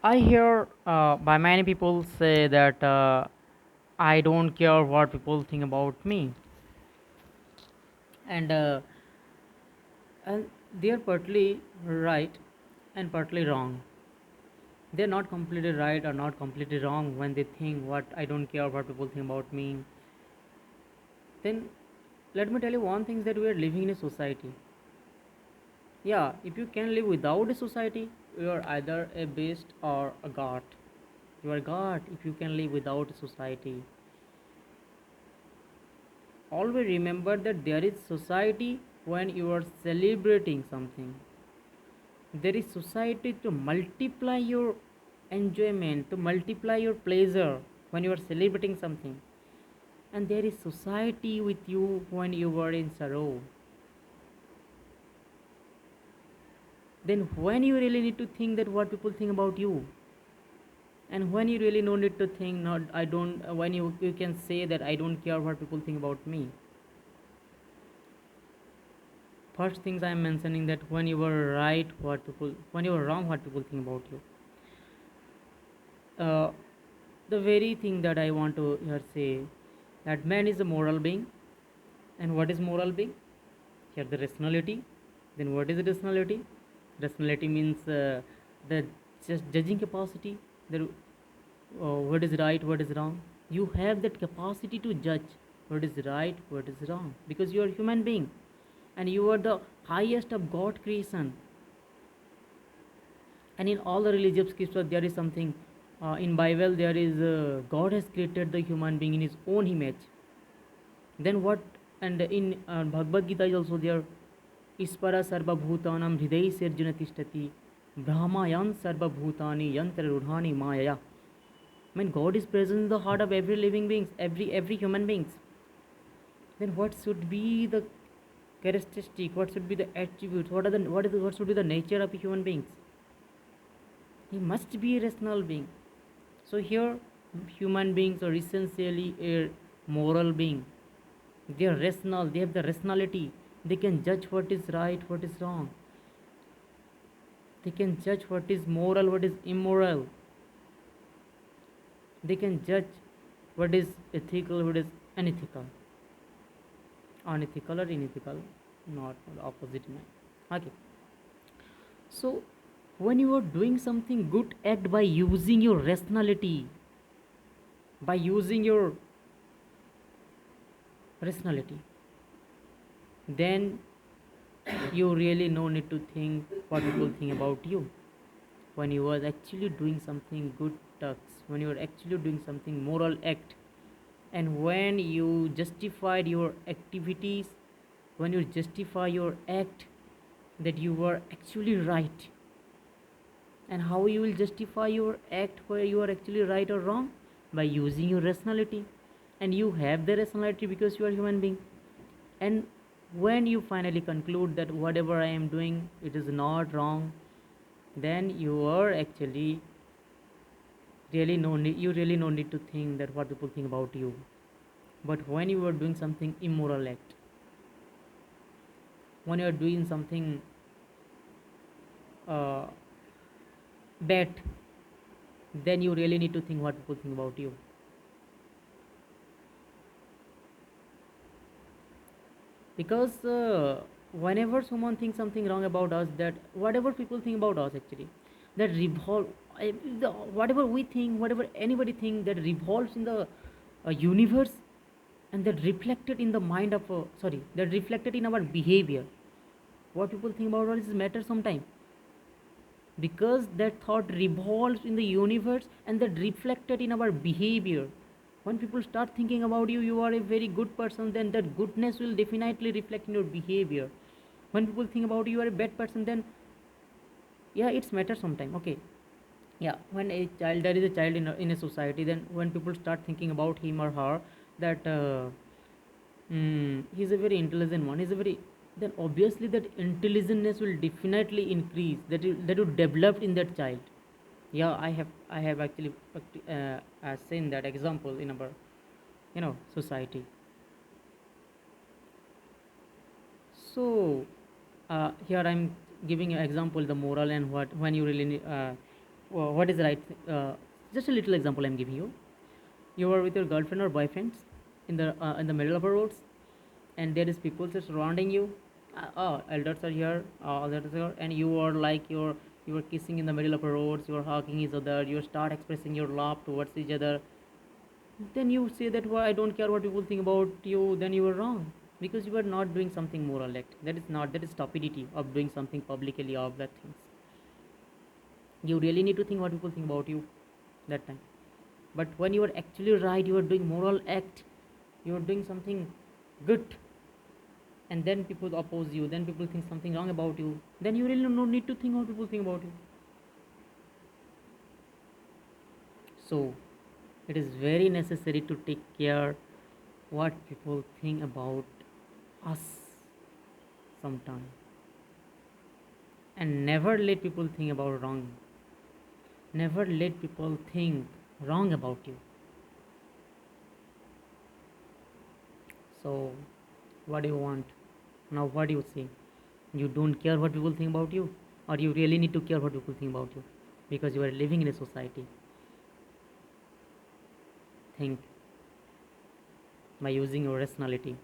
I hear by many people say that I don't care what people think about me, and uh, and they are partly right and partly wrong. They're not completely right or not completely wrong when they think what I don't care what people think about me. Then let me tell you one thing, that we are living in a society. Yeah, if you can live without a society, you are either a beast or a god. You are god if you can live without a society. Always remember that there is society when you are celebrating something. There is society to multiply your enjoyment, to multiply your pleasure when you are celebrating something. And there is society with you when you are in sorrow. Then when you really need to think that what people think about you, and when you really no need to think, not I don't, when you can say that I don't care what people think about me. First things I am mentioning, that when you were right, what people, when you were wrong, what people think about you. uh, the very thing that I want to here say, that man is a moral being. And what is moral being? Here the rationality. Then what is rationality? Rationality means the just judging capacity, the what is right, what is wrong. You have that capacity to judge what is right, what is wrong, because you are a human being, and you are the highest of God creation. And in all the religious scriptures there is something, in Bible there is, God has created the human being in his own image. Then what? And in Bhagavad Gita is also there, Ispara sarva bhutanam hriday sirjuna tishtati brahmayan sarva bhutani yantra rudhani maya. I mean, God is present in the heart of every living beings, every human beings. Then what should be the characteristic, what should be the attributes, what should be the nature of human beings? He must be a rational being. So here, human beings are essentially a moral being. They are rational. They have the rationality. They can judge what is right, what is wrong. They can judge what is moral, what is immoral. They can judge what is ethical, what is unethical. Unethical or unethical, not the opposite man. Okay. So when you are doing something good, act by using your rationality, by using your rationality, then you really no need to think what people think about you. When you are actually doing something good tasks, when you are actually doing something moral act, and when you justified your activities, when you justify your act, that you were actually right. And how you will justify your act where you are actually right or wrong? By using your rationality. And you have the rationality because you are a human being. And when you finally conclude that whatever I am doing, it is not wrong, then you are actually really no need, you really no need to think that what people think about you. But when you are doing something immoral act, when you are doing something uh, bad, then you really need to think what people think about you. Because whenever someone thinks something wrong about us, that whatever people think about us actually, that revolve, whatever we think, whatever anybody think, that revolves in the universe, and that reflected in the mind of sorry, that reflected in our behavior. What people think about us matter sometime, because that thought revolves in the universe and that reflected in our behavior. When people start thinking about you, you are a very good person, then that goodness will definitely reflect in your behavior. When people think about you are a bad person, then yeah, it's matter sometime. Okay. Yeah, when a child, there is a child in a society, then when people start thinking about him or her, that he's a very intelligent one, he's a very, then obviously that intelligentness will definitely increase, that will develop in that child. Yeah, I have actually seen that example in our society. So here I'm giving an example, the moral, and what when you really need, what is right just a little example I'm giving you. You are with your girlfriend or boyfriends in the middle of a roads, and there is people just surrounding you. Elders are here, elders are here, and you are like you are kissing in the middle of a roads, you are hugging each other, you start expressing your love towards each other. Then you say that, well, I don't care what people think about you. Then you are wrong, because you are not doing something moral act. That is stupidity of doing something publicly of that things. You really need to think what people think about you that time. But when you are actually right, you are doing moral act, you are doing something good, and then people oppose you, then people think something wrong about you, then you really no need to think what people think about you. So it is very necessary to take care what people think about us sometime, and never let people think about wrong, never let people think wrong about you. So what do you want now? What do you say? You don't care what people think about you, or you really need to care what people think about you, because you are living in a society? Think by using your rationality.